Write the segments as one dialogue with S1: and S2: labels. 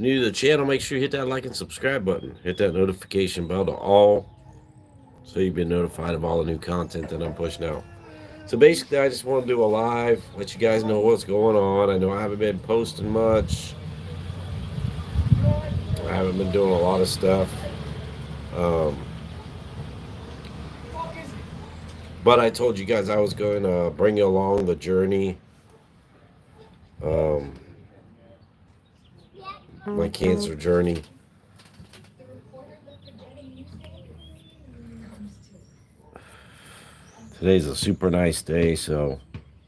S1: new to the channel, make sure you hit that like and subscribe button. Hit that notification bell to all so you've been notified of all the new content that I'm pushing out. So basically, I just want to do a live, let you guys know what's going on. I know I haven't been posting much. I haven't been doing a lot of stuff. Um, but I told you guys I was going to bring you along the journey, um, my cancer journey. Today's a super nice day, so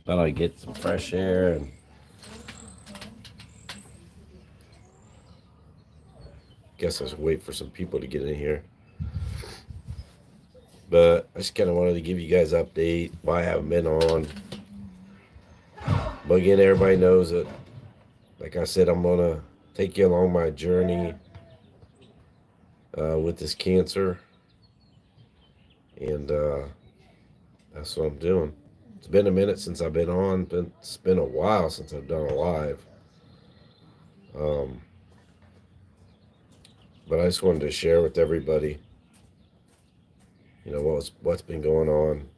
S1: thought I'd get some fresh air and guess I should wait for some people to get in here. But I just kind of wanted to give you guys an update why I haven't been on. But again, everybody knows it. Like I said, I'm gonna take you along my journey with this cancer, and that's what I'm doing. It's been a minute since I've been on. It's been a while since I've done a live. But I just wanted to share with everybody, what's been going on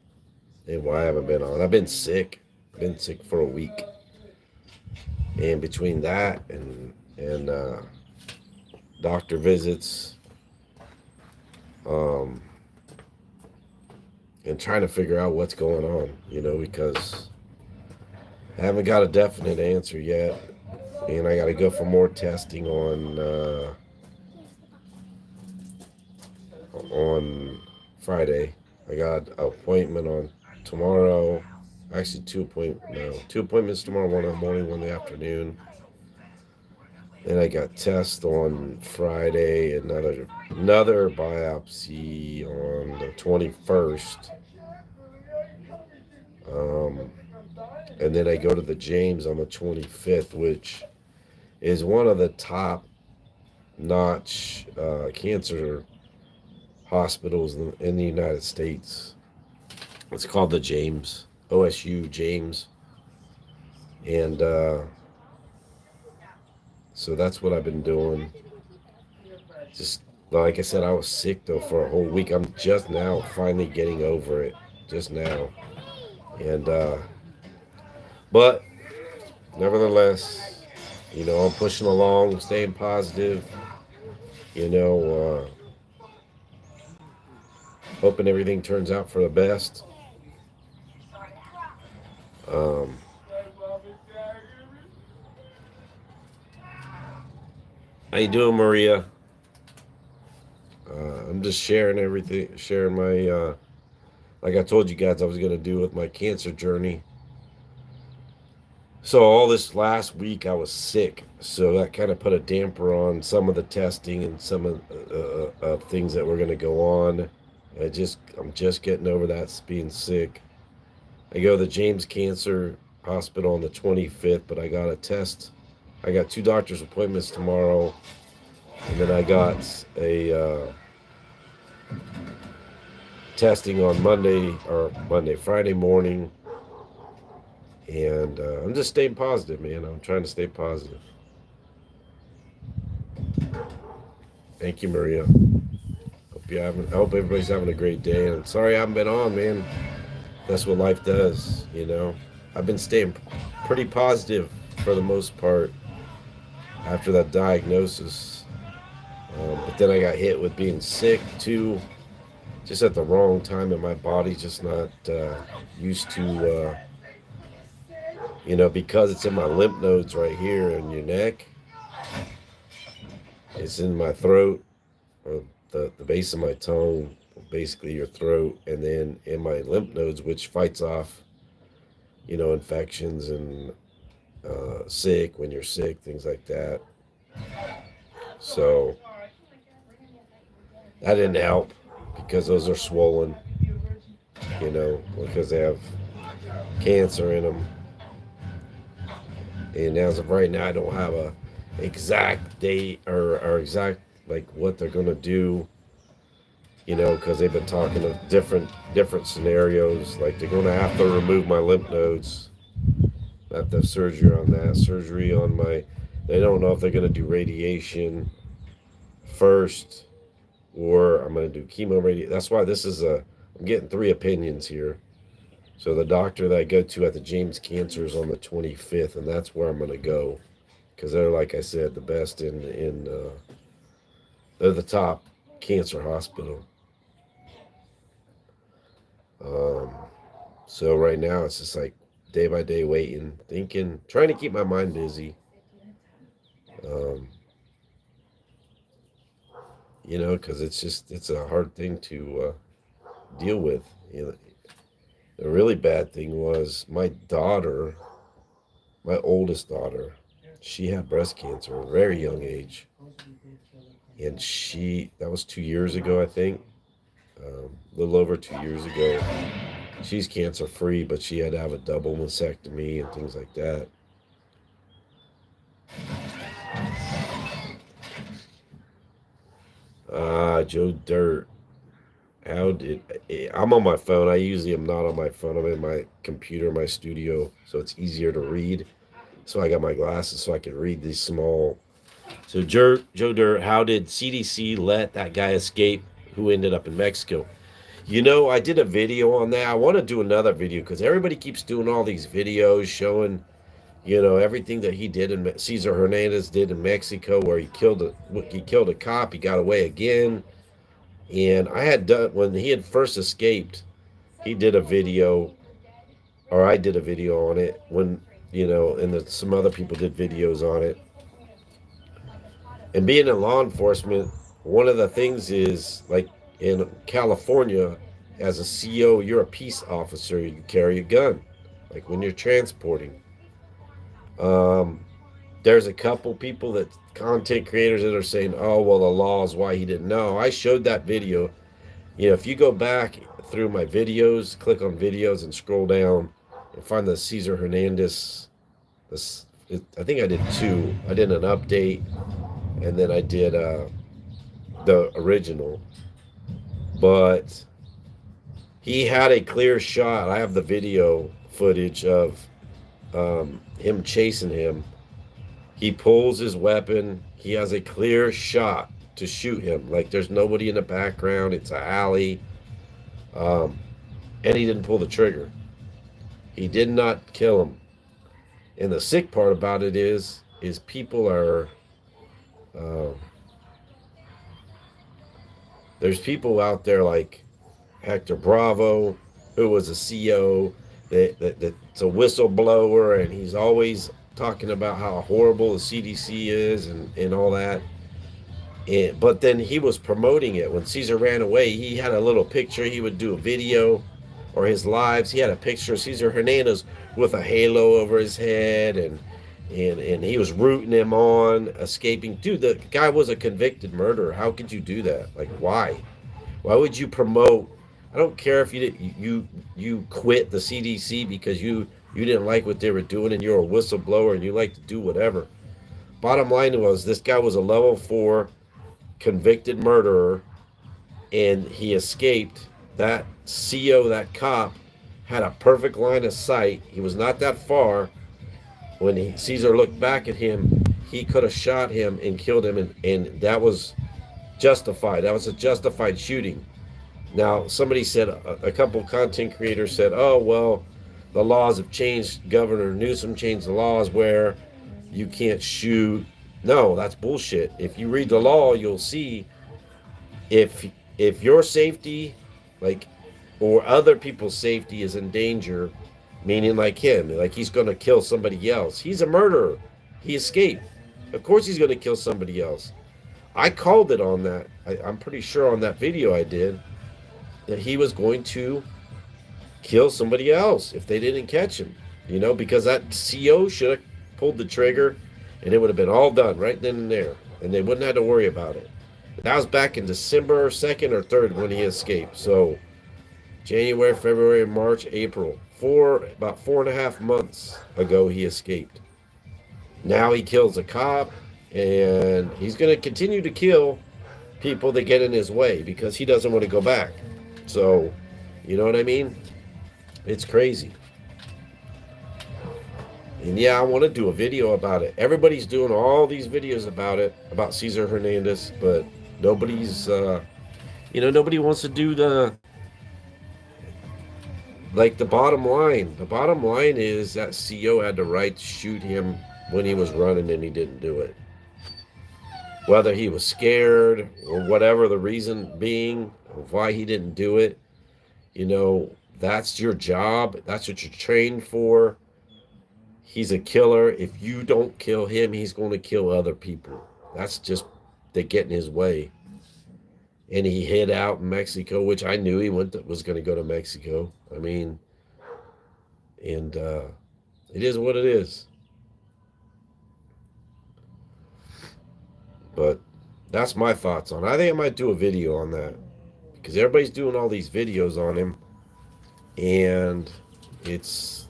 S1: and why I haven't been on. I've been sick. I've been sick for a week, and between that and doctor visits, and trying to figure out what's going on, because I haven't got a definite answer yet, and I got to go for more testing on Friday. I got an appointment on tomorrow. Actually, two appointments tomorrow. One in the morning, one in the afternoon. Then I got tests on Friday. Another biopsy on the 21st. And then I go to the James on the 25th, which is one of the top-notch cancer hospitals in the United States. It's called the James, OSU James. And so that's what I've been doing. Just like I said, I was sick though for a whole week. I'm just now finally getting over it. Just now. And but nevertheless, I'm pushing along, staying positive, hoping everything turns out for the best. How you doing, Maria? I'm just sharing everything, sharing my, like I told you guys I was going to do with my cancer journey. So all this last week I was sick, so that kind of put a damper on some of the testing and some of things that were going to go on. I'm just getting over that being sick. I go to the James Cancer Hospital on the 25th, but I got a test. I got 2 doctor's appointments tomorrow, and then I got a testing on Friday morning. And I'm just staying positive, man. I'm trying to stay positive. Thank you, Maria. I hope everybody's having a great day. And sorry I haven't been on, man. That's what life does, I've been staying pretty positive for the most part after that diagnosis. But then I got hit with being sick too, just at the wrong time, and my body's just not used to. Because it's in my lymph nodes right here in your neck. It's in my throat, or the base of my tongue, basically your throat, and then in my lymph nodes, which fights off, infections and when you're sick, things like that. So that didn't help because those are swollen, because they have cancer in them. And as of right now, I don't have a exact date or exact like what they're gonna do. Because they've been talking of different scenarios. Like they're gonna have to remove my lymph nodes. I have to have surgery on that. Surgery on my They don't know if they're going to do radiation first or I'm going to do chemo radiation. That's why I'm getting three opinions here. So the doctor that I go to at the James Cancer is on the 25th, and that's where I'm going to go because they're, like I said, the best they're the top cancer hospital. Um, so right now it's just like day by day waiting, thinking, trying to keep my mind busy. Um, because it's a hard thing to deal with. The really bad thing was my daughter, my oldest daughter, she had breast cancer at a very young age, and that was 2 years ago, I think, a little over 2 years ago. She's cancer free, but she had to have a double mastectomy and things like that. Joe Dirt. I'm on my phone. I usually am not on my phone. I'm in my computer, my studio, so it's easier to read. So I got my glasses so I can read these small. So Joe Dirt, how did CDC let that guy escape who ended up in Mexico? I did a video on that. I want to do another video because everybody keeps doing all these videos showing, everything that he did and Cesar Hernandez did in Mexico, where he killed a cop, he got away again. And I had done when he had first escaped, he did a video, or I did a video on it when and some other people did videos on it. And being in law enforcement, one of the things is like in California, as a CO, you're a peace officer. You carry a gun, like when you're transporting. Um, there's a couple people that content creators that are saying, "Oh, well, the law is why he didn't know." I showed that video. If you go back through my videos, click on videos and scroll down and find the Cesar Hernandez. I think I did two. I did an update, and then I did the original. But he had a clear shot. I have the video footage of him chasing him. He pulls his weapon. He has a clear shot to shoot him. Like there's nobody in the background. It's an alley. Um, and he didn't pull the trigger. He did not kill him. And the sick part about it is people are. Uh, there's people out there like Hector Bravo, who was a CO, that's a whistleblower, and he's always talking about how horrible the CDC is and all that. But then he was promoting it. When Cesar ran away, he had a little picture. He would do a video or his lives. He had a picture of Cesar Hernandez with a halo over his head, and he was rooting him on, escaping. Dude, the guy was a convicted murderer. How could you do that? Like, why? Why would you promote? I don't care if you quit the CDC because you didn't like what they were doing and you're a whistleblower and you like to do whatever. Bottom line was this guy was a level 4 convicted murderer, and he escaped. That CO, that cop, had a perfect line of sight. He was not that far. When Cesar looked back at him, he could have shot him and killed him, and that was justified. That was a justified shooting. Now, somebody said, a couple content creators said, "Oh, well, the laws have changed. Governor Newsom changed the laws where you can't shoot." No, that's bullshit. If you read the law, you'll see if your safety, like, or other people's safety is in danger, meaning like him, like he's going to kill somebody else. He's a murderer. He escaped. Of course he's going to kill somebody else. I called it on that. I'm pretty sure on that video I did that he was going to kill somebody else if they didn't catch him, because that CO should have pulled the trigger and it would have been all done right then and there, and they wouldn't have to worry about it. That was back in December 2nd or 3rd when he escaped. So January, February, March, April, about 4.5 months ago he escaped. Now he kills a cop, and he's going to continue to kill people that get in his way because he doesn't want to go back. So, you know what I mean? It's crazy. And yeah, I want to do a video about it. Everybody's doing all these videos about it, about Cesar Hernandez, but nobody's, nobody wants to do like the bottom line. The bottom line is that CO had the right to shoot him when he was running and he didn't do it. Whether he was scared or whatever the reason being of why he didn't do it, that's your job. That's what you're trained for. He's a killer. If you don't kill him, he's going to kill other people. That's just they get in his way. And he hid out in Mexico, which I knew he was going to go to Mexico. I mean, and it is what it is. But that's my thoughts on it. I think I might do a video on that because everybody's doing all these videos on him, and it's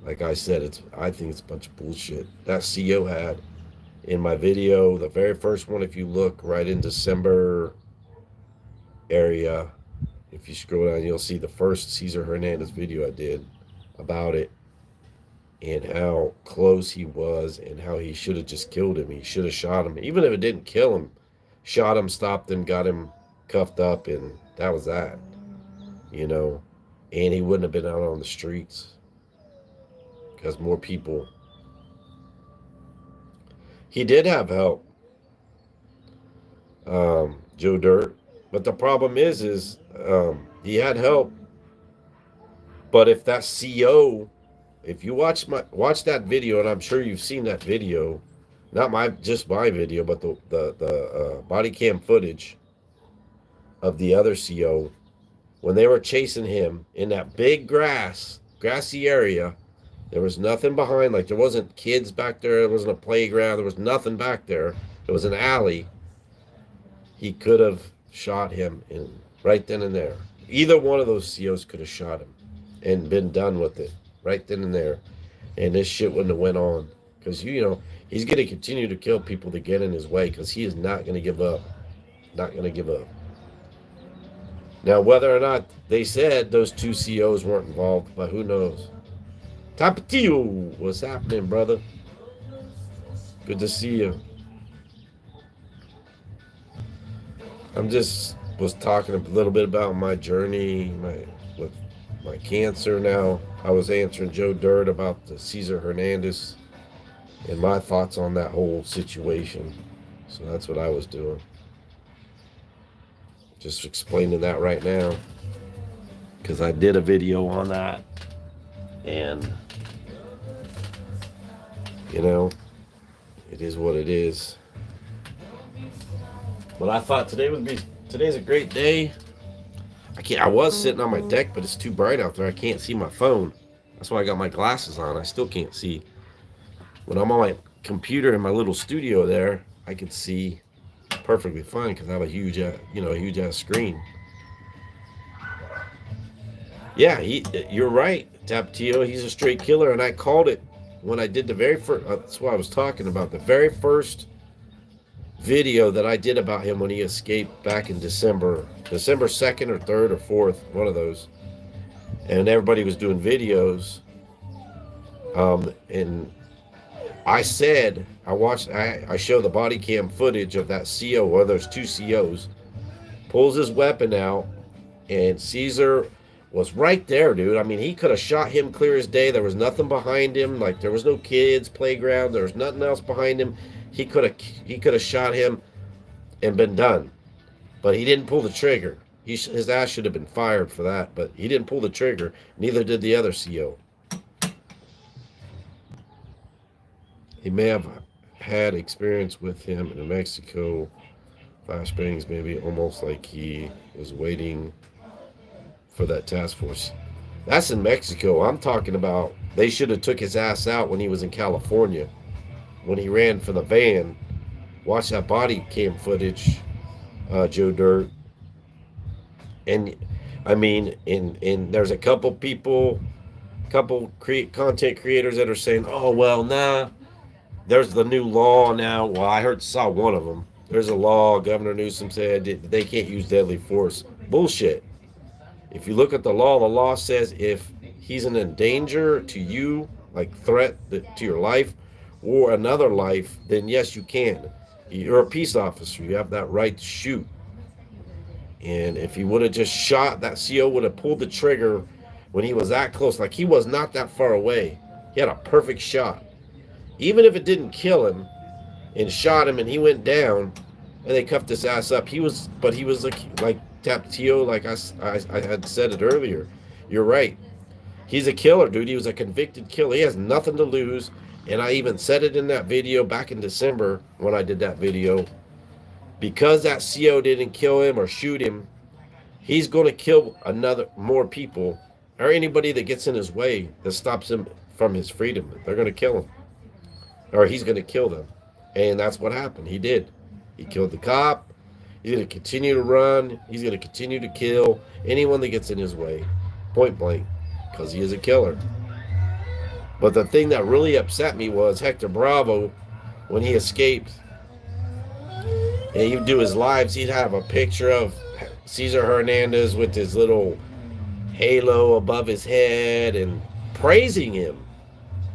S1: like I said, I think it's a bunch of bullshit. That CO had in my video, the very first one, if you look right in December area, if you scroll down, you'll see the first Cesar Hernandez video I did about it and how close he was and how he should have just killed him. He should have shot him. Even if it didn't kill him, shot him, stopped him, got him cuffed up, and that was that. And he wouldn't have been out on the streets because more people. He did have help, Joe Dirt. But the problem is he had help. But if that CO, if you watch that video, and I'm sure you've seen that video, not just my video, but the body cam footage of the other CO, when they were chasing him in that big grassy area, there was nothing behind. Like there wasn't kids back there. There wasn't a playground. There was nothing back there. It was an alley. He could have shot him right then and there. Either one of those COs could have shot him and been done with it right then and there. And this shit wouldn't have went on. Because, he's going to continue to kill people that get in his way because he is not going to give up. Not going to give up. Now, whether or not they said those two COs weren't involved, but who knows? Tapatio, what's happening, brother? Good to see you. Was talking a little bit about my journey with my cancer now. I was answering Joe Dirt about the Cesar Hernandez and my thoughts on that whole situation. So that's what I was doing. Just explaining that right now. Because I did a video on that. And, it is what it is. But I thought today's a great day. I was sitting on my deck, but it's too bright out there. I can't see my phone. That's why I got my glasses on. I still can't see. When I'm on my computer in my little studio there, I can see perfectly fine because I have a huge ass screen. Yeah, you're right, Tapatio. He's a straight killer, and I called it when I did the very first. That's what I was talking about. The very first video that I did about him when he escaped back in December 2nd or 3rd or 4th, one of those. And everybody was doing videos. And I said, I show the body cam footage of that CO, or there's two COs, pulls his weapon out, and Cesar was right there, dude. I mean, he could have shot him clear as day. There was nothing behind him. Like, there was no kids, playground. There was nothing else behind him. He could have shot him and been done. But he didn't pull the trigger. His ass should have been fired for that, but he didn't pull the trigger. Neither did the other CO. He may have had experience with him in Mexico, Flash Springs, maybe almost like he was waiting for that task force. That's in Mexico. I'm talking about they should have took his ass out when he was in California. When he ran for the van. Watch that body cam footage, Joe Dirt. And I mean, there's a couple people, content creators that are saying, oh, well, nah, there's the new law now. Well, I saw one of them. There's a law, Governor Newsom said they can't use deadly force. Bullshit. If you look at the law says if he's an danger to you like threat to your life or another life, then yes, you can. You're a peace officer. You have that right to shoot. And if he would have just shot, that CO would have pulled the trigger when he was that close. Like he was not that far away. He had a perfect shot. Even if it didn't kill him and shot him and he went down and they cuffed his ass up, but he was like Tapatio, like I had said it earlier. You're right. He's a killer, dude. He was a convicted killer. He has nothing to lose. And I even said it in that video back in December when I did that video. Because that CO didn't kill him or shoot him, he's going to kill more people or anybody that gets in his way that stops him from his freedom. They're going to kill him, or he's going to kill them. And that's what happened. He did. He killed the cop. He's going to continue to run. He's going to continue to kill anyone that gets in his way, point blank, because he is a killer. But the thing that really upset me was Hector Bravo, when he escaped, and he would do his lives, he'd have a picture of Cesar Hernandez with his little halo above his head and praising him.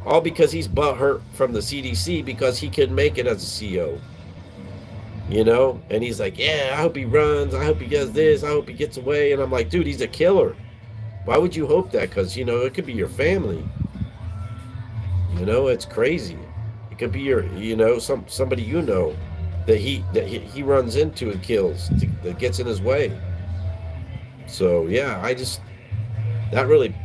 S1: All because he's butthurt from the CDC because he couldn't make it as a CO. You know? And he's like, yeah, I hope he runs. I hope he does this. I hope he gets away. And I'm like, dude, he's a killer. Why would you hope that? Because, you know, it could be your family. You know, it's crazy. It could be your, you know, somebody you know that he runs into and kills, that gets in his way. So, yeah, that really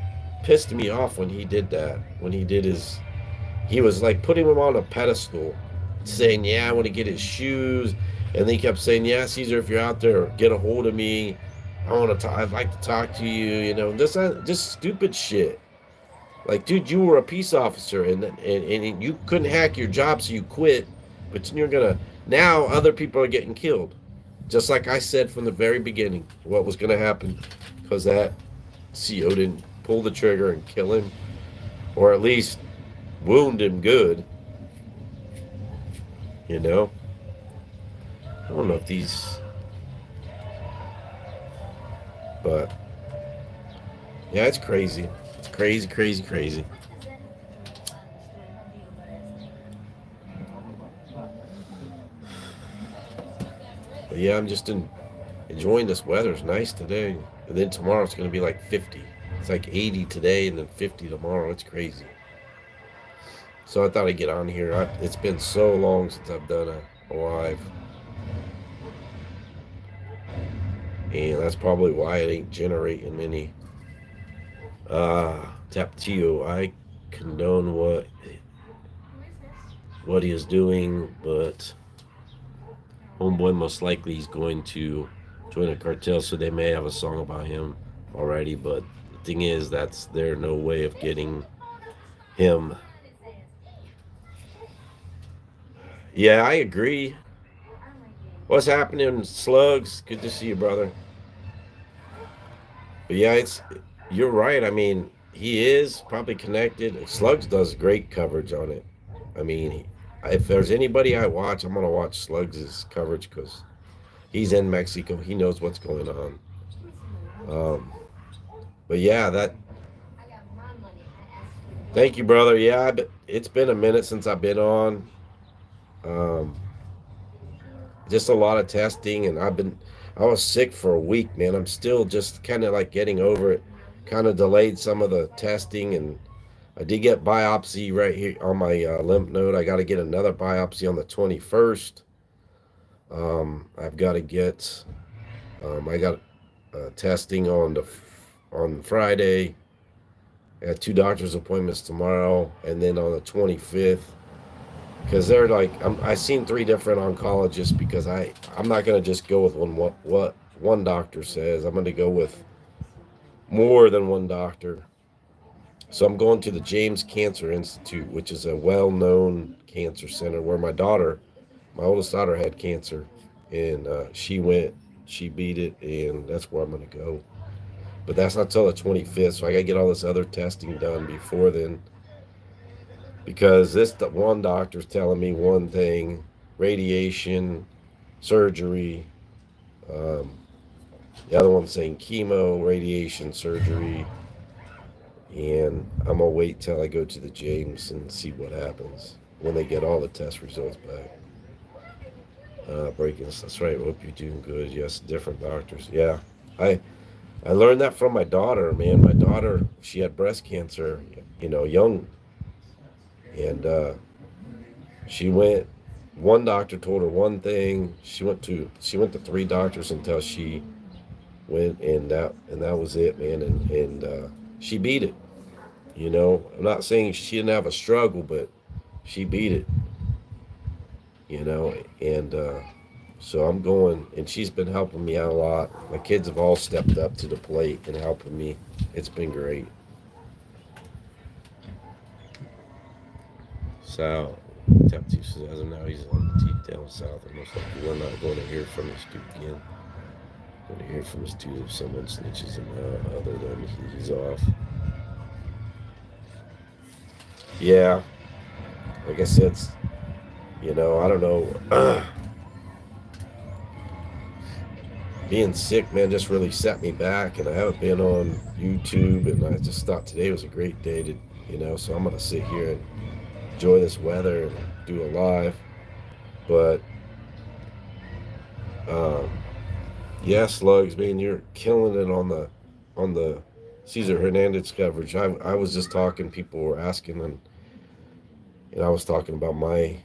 S1: pissed me off when he did that. When he was like putting him on a pedestal, saying, yeah, I want to get his shoes. And they kept saying, yeah, Caesar, if you're out there, get a hold of me. I'd like to talk to you, you know, just stupid shit. Like, dude, you were a peace officer and you couldn't hack your job, so you quit. But now other people are getting killed. Just like I said from the very beginning, what was going to happen, because that CO didn't pull the trigger and kill him, or at least wound him good. You know? I don't know if but yeah, it's crazy. It's crazy, crazy, crazy. But yeah, I'm just enjoying this weather. It's nice today. And then tomorrow it's going to be like 50. It's like 80 today and then 50 tomorrow. It's crazy. So I thought I'd get on here. It's been so long since I've done a live. And that's probably why it ain't generating many. Tapatio, I condone what he is doing, but homeboy most likely is going to join a cartel, so they may have a song about him already. But the thing is, that's their no way of getting him. Yeah, I agree. What's happening, Slugs? Good to see you, brother. But yeah, you're right. I mean, he is probably connected. Slugs does great coverage on it. I mean, if there's anybody I watch, I'm gonna watch Slugs' coverage because he's in Mexico. He knows what's going on. But yeah, Thank you, brother. Yeah, it's been a minute since I've been on. Um, just a lot of testing, and I was sick for a week, man. I'm still just kind of like getting over it. Kind of delayed some of the testing, and I did get biopsy right here on my lymph node. I got to get another biopsy on the 21st. I've got to get. I got testing on Friday. I got 2 doctor's appointments tomorrow, and then on the 25th. Because they're like, I seen 3 different oncologists because I'm not gonna just go with what one doctor says. I'm gonna go with more than one doctor. So I'm going to the James Cancer Institute, which is a well-known cancer center where my oldest daughter had cancer, and she beat it, and that's where I'm gonna go. But that's not till the 25th, so I gotta get all this other testing done before then. Because the one doctor's telling me one thing, radiation, surgery. The other one's saying chemo, radiation, surgery. and I'm gonna wait till I go to the James and see what happens when they get all the test results back. Breaking, that's right. Hope you're doing good. Yes, different doctors. Yeah, I I learned that from my daughter, man. My daughter, she had breast cancer, young, and she went. One doctor told her one thing. She went to three doctors until she went, and that was it, man. And she beat it. I'm not saying she didn't have a struggle, but she beat it. And so I'm going, and she's been helping me out a lot. My kids have all stepped up to the plate and helping me. It's been great. So, Tap 2 says, as of now, he's on the teeth down south, and most likely we're not going to hear from this dude again. Going to hear from this dude if someone snitches him out, other than he's off. Yeah, like I said, I don't know. Being sick, man, just really set me back, and I haven't been on YouTube, and I just thought today was a great day so I'm going to sit here and enjoy this weather and do a live. But um, yeah, Slugs, man, you're killing it on the Cesar Hernandez coverage. I was just talking, people were asking, and I was talking about my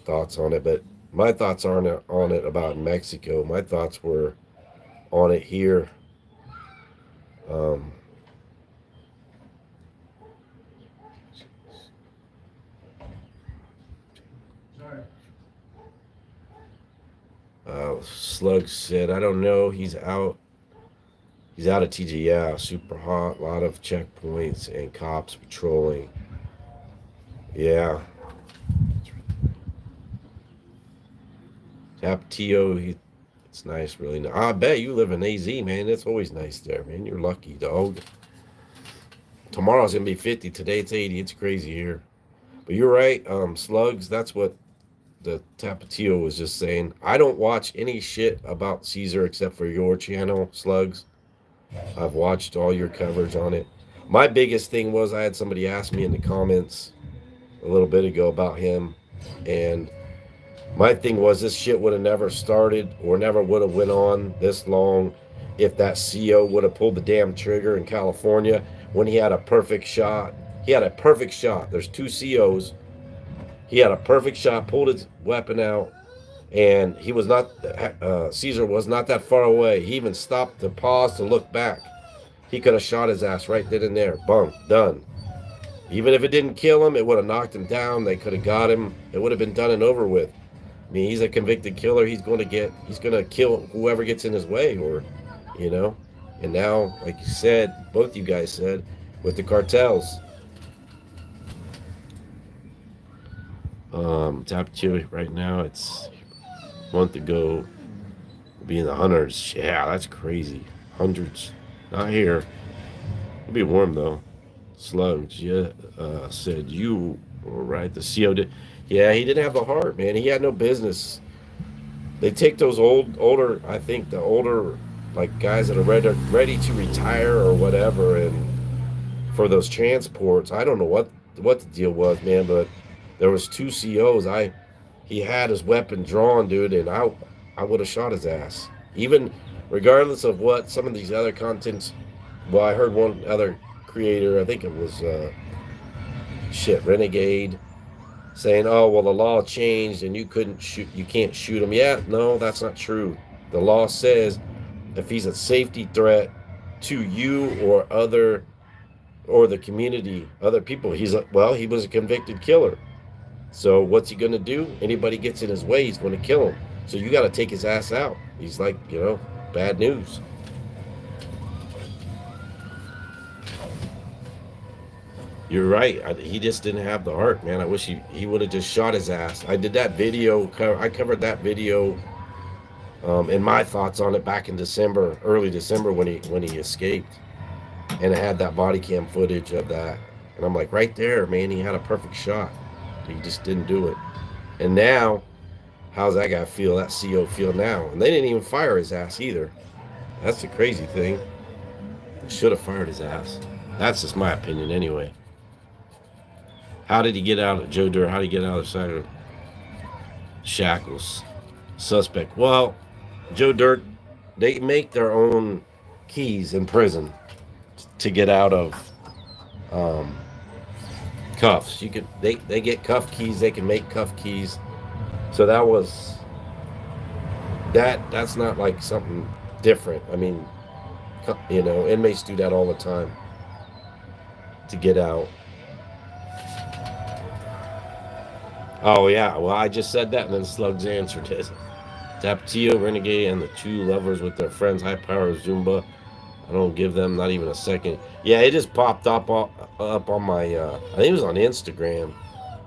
S1: thoughts on it, but my thoughts aren't on it about Mexico. My thoughts were on it here. Um, Slug said, I don't know. He's out. He's out of TG. Yeah, super hot. A lot of checkpoints and cops patrolling. Yeah. Tapatio, it's nice, really. I bet you live in AZ, man. It's always nice there, man. You're lucky, dog. Tomorrow's going to be 50. Today it's 80. It's crazy here. But you're right, Slugs. That's what the Tapatio was just saying. I don't watch any shit about Caesar except for your channel, Slugs. I've watched all your coverage on it. My biggest thing was I had somebody ask me in the comments a little bit ago about him, and my thing was this shit would have never started or never would have went on this long if that CO would have pulled the damn trigger in California when he had a perfect shot. He had a perfect shot. There's two COs. He had a perfect shot, pulled his weapon out, and he was not. Caesar was not that far away. He even stopped to pause to look back. He could have shot his ass right then and there. Boom, done. Even if it didn't kill him, it would have knocked him down. They could have got him. It would have been done and over with. I mean, he's a convicted killer. He's going to kill whoever gets in his way, you know. And now, like you said, both you guys said, with the cartels. Top two right now. It's a month ago. We'll be in the hundreds. Yeah, that's crazy. Hundreds. Not here. It'll be warm though. Slugs. Yeah. Said you were right. The CO did. Yeah, he didn't have the heart, man. He had no business. They take those older. I think the older, like guys that are ready to retire or whatever, and for those transports. I don't know what the deal was, man, but there was two COs. He had his weapon drawn, dude, and I would have shot his ass. Even regardless of what some of these other contents. Well, I heard one other creator, I think it was Renegade, saying, "Oh, well, the law changed and you can't shoot him." Yeah, no, that's not true. The law says if he's a safety threat to you or the community, other people, he was a convicted killer. So what's he gonna do? Anybody gets in his way, he's gonna kill him. So you got to take his ass out. He's like, bad news. You're right. He just didn't have the heart, man. I wish he would have just shot his ass. I did that video. I covered that video, and my thoughts on it back in December, early December when he escaped, and I had that body cam footage of that, and I'm like, right there, man. He had a perfect shot. He just didn't do it. And now, how's that guy feel? That CO feel now? And they didn't even fire his ass either. That's the crazy thing. Should have fired his ass. That's just my opinion, anyway. How did he get out of Joe Dirt? How did he get out of the side of shackles? Suspect. Well, Joe Dirt, they make their own keys in prison to get out of um, cuffs. You could they get cuff keys. They can make cuff keys. So that's not like something different. I mean, inmates do that all the time to get out. Oh yeah, well I just said that and then Slugs answered it. Tapatio, Renegade, and the two lovers with their friends, High Power Zumba. I don't give them not even a second. Yeah, it just popped up on my. I think it was on Instagram.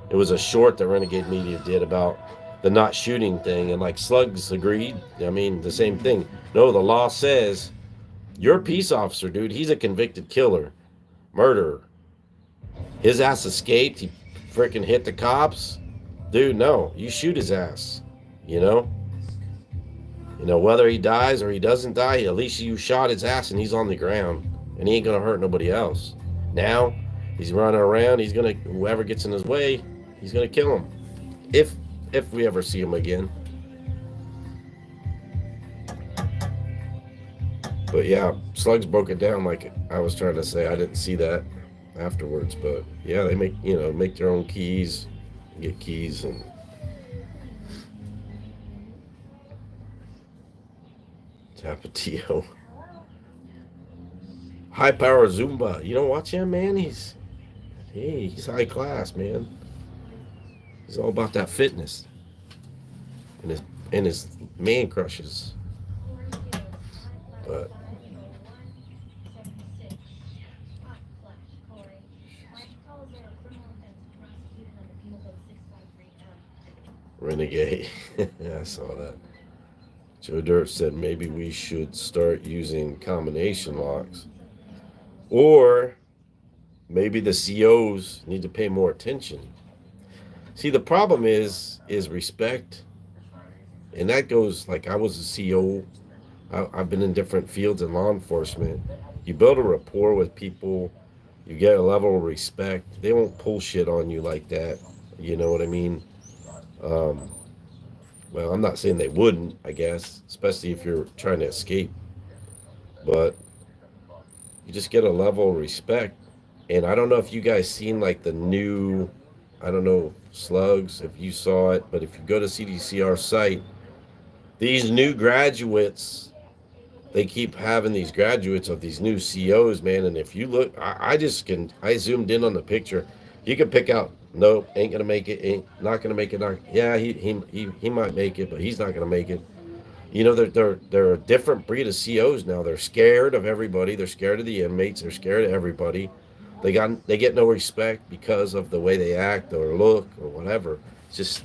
S1: It was a short that Renegade Media did about the not shooting thing, and like Slugs agreed. I mean, the same thing. No, the law says you're a peace officer, dude. He's a convicted killer, murderer. His ass escaped. He freaking hit the cops. Dude, no, you shoot his ass. You know, whether he dies or he doesn't die, at least you shot his ass and he's on the ground, and he ain't gonna hurt nobody else. Now he's running around. He's gonna whoever gets in his way, he's gonna kill him. If if we ever see him again. But yeah, Slugs broke it down like I was trying to say. I didn't see that afterwards, but yeah, they make their own keys, get keys, and Tapatio. High Power Zumba. You don't watch him, man. He's high class, man. He's all about that fitness and his man crushes. But Renegade. Yeah, I saw that. Joe Dirt said maybe we should start using combination locks. Or maybe the COs need to pay more attention. See, the problem is respect. And that goes like I was a CO. I've been in different fields in law enforcement. You build a rapport with people, you get a level of respect. They won't pull shit on you like that. You know what I mean? Um, well, I'm not saying they wouldn't, I guess, especially if you're trying to escape. But you just get a level of respect. And I don't know if you guys seen like the new, I don't know, Slugs, if you saw it, but if you go to CDCR site, these new graduates, they keep having these graduates of these new COs, man. And if you look, I zoomed in on the picture. You can pick out, nope, ain't gonna make it, ain't not gonna make it. Not, yeah, he might make it, but he's not gonna make it. They're a different breed of COs now. They're scared of everybody. They're scared of the inmates. They're scared of everybody. They get no respect because of the way they act or look or whatever. It's just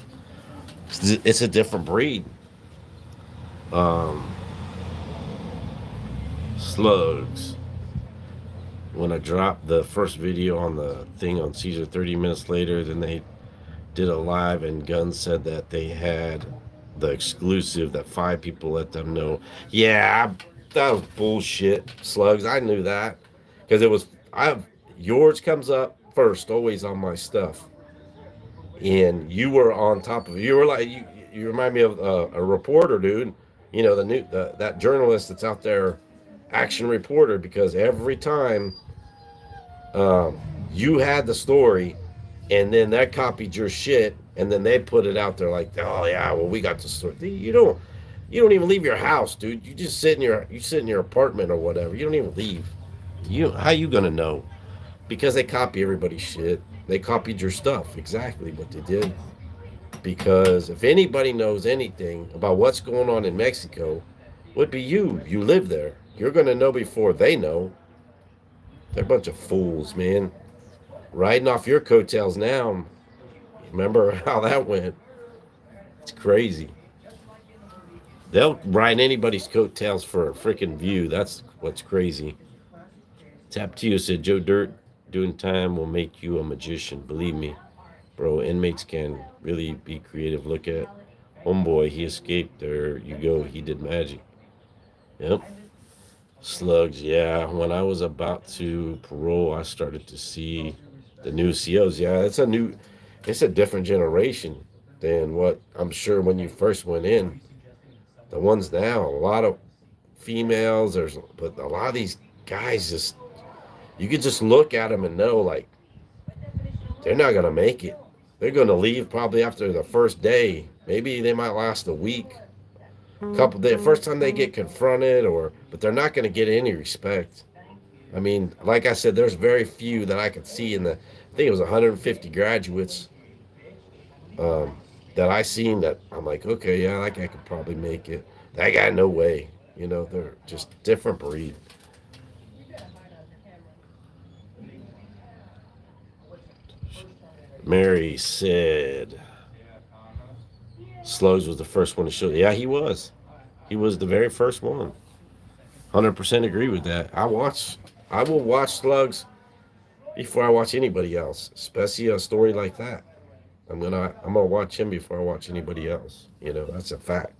S1: it's a different breed. Um, Slugs. When I dropped the first video on the thing on Caesar 30 minutes later, then they did a live and Gunn said that they had the exclusive that 5 people let them know. Yeah, that was bullshit, Slugs. I knew that because it was yours comes up first always on my stuff, and you were on top of it. You were like you remind me of a reporter, dude. That journalist that's out there, action reporter, because every time you had the story, and then that copied your shit, and then they put it out there like, oh yeah, well we got the story. You don't even leave your house, dude. You sit in your apartment or whatever. You don't even leave. How you gonna know? Because they copy everybody's shit. They copied your stuff, exactly what they did. Because if anybody knows anything about what's going on in Mexico, would be you. You live there. You're gonna know before they know. They're a bunch of fools, man. Riding off your coattails now. Remember how that went? It's crazy. They'll ride anybody's coattails for a freaking view. That's what's crazy. Tap to you said Joe Dirt doing time will make you a magician. Believe me, bro. Inmates can really be creative. Look at homeboy. He escaped. There you go. He did magic. Yep. Slugs, yeah. When I was about to parole, I started to see the new COs. Yeah, it's a different generation than what I'm sure when you first went in. The ones now, a lot of females, but a lot of these guys just, you could just look at them and know, like, they're not going to make it. They're going to leave probably after the first day. Maybe they might last a week, couple days. First time they get confronted, but they're not going to get any respect. I mean, like I said, there's very few that I could see I think it was 150 graduates um, that I seen that I'm like, okay, yeah, that guy could probably make it. That guy, no way. They're just different breed. Mary said Slugs was the first one to show. Yeah, he was. He was the very first one. 100% agree with that. I will watch Slugs before I watch anybody else, especially a story like that. I'm gonna watch him before I watch anybody else. That's a fact.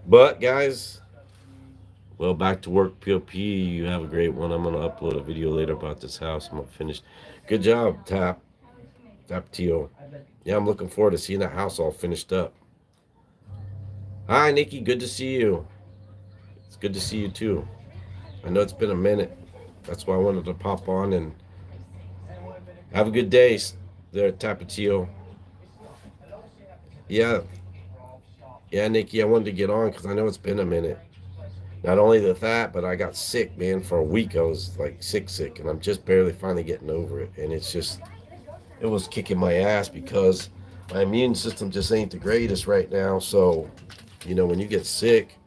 S1: But guys, well, back to work, POP. You have a great one. I'm gonna upload a video later about this house. I'm gonna finish. Good job, Tap Tio. Yeah, I'm looking forward to seeing the house all finished up. Hi, Nikki. Good to see you. It's good to see you too. I know it's been a minute. That's why I wanted to pop on and have a good day there, Tapatio. Yeah, yeah, Nikki. I wanted to get on because I know it's been a minute. Not only that, but I got sick, man. For a week, I was like sick, and I'm just barely finally getting over it. And it was kicking my ass because my immune system just ain't the greatest right now. So, when you get sick,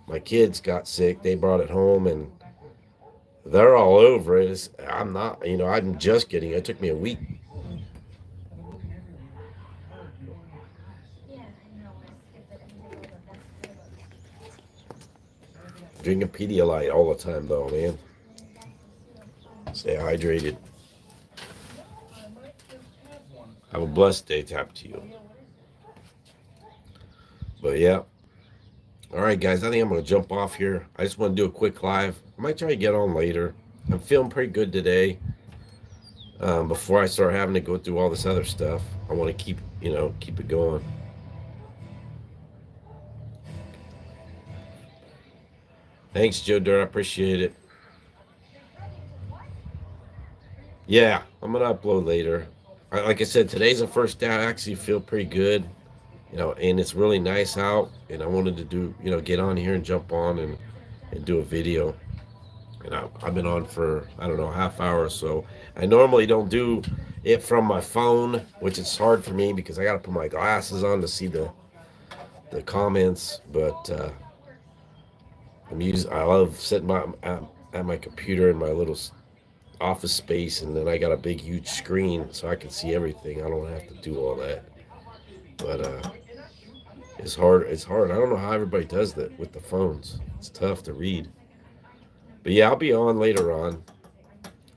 S1: my kids got sick. They brought it home, and they're all over it. I'm not, I'm just getting it. It took me a week. Drinking Pedialyte all the time, though, man. Stay hydrated. Have a blessed day, Tap to you. But yeah. All right, guys. I think I'm going to jump off here. I just want to do a quick live. I might try to get on later. I'm feeling pretty good today. Before I start having to go through all this other stuff, I want to keep it going. Thanks, Joe Dirt. I appreciate it. Yeah, I'm gonna upload later. Like I said, today's the first day. I actually feel pretty good, and it's really nice out. And I wanted to get on here and jump on and do a video. And I've been on for, I don't know, half hour or so. I normally don't do it from my phone, which is hard for me because I got to put my glasses on to see the comments. But I love sitting at my computer in my little office space, and then I got a big, huge screen so I can see everything. I don't have to do all that. But it's hard. It's hard. I don't know how everybody does that with the phones. It's tough to read. But yeah, I'll be on later on.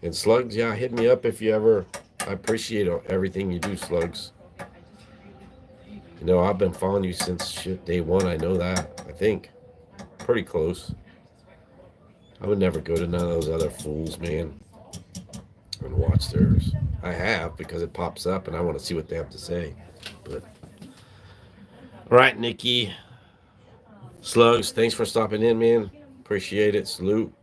S1: And Slugs, yeah, hit me up if you ever. I appreciate everything you do, Slugs. I've been following you since day one. I know that. I think pretty close. I would never go to none of those other fools, man, and watch theirs. I have because it pops up and I want to see what they have to say. But all right, Nikki, Slugs, thanks for stopping in, man. Appreciate it. Salute.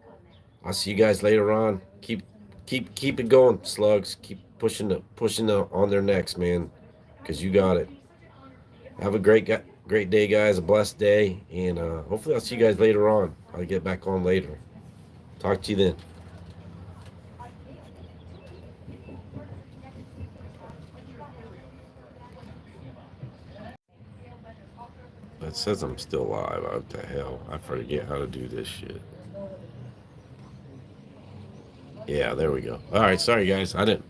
S1: I'll see you guys later on. Keep it going, Slugs. Keep pushing on their necks, man, because you got it. Have a great day, guys. A blessed day, and hopefully I'll see you guys later on. I'll get back on later. Talk to you then. It says I'm still live. What the hell? I forget how to do this shit. Yeah, there we go. All right, sorry guys. I didn't.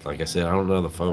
S1: Like I said, I don't know the phone.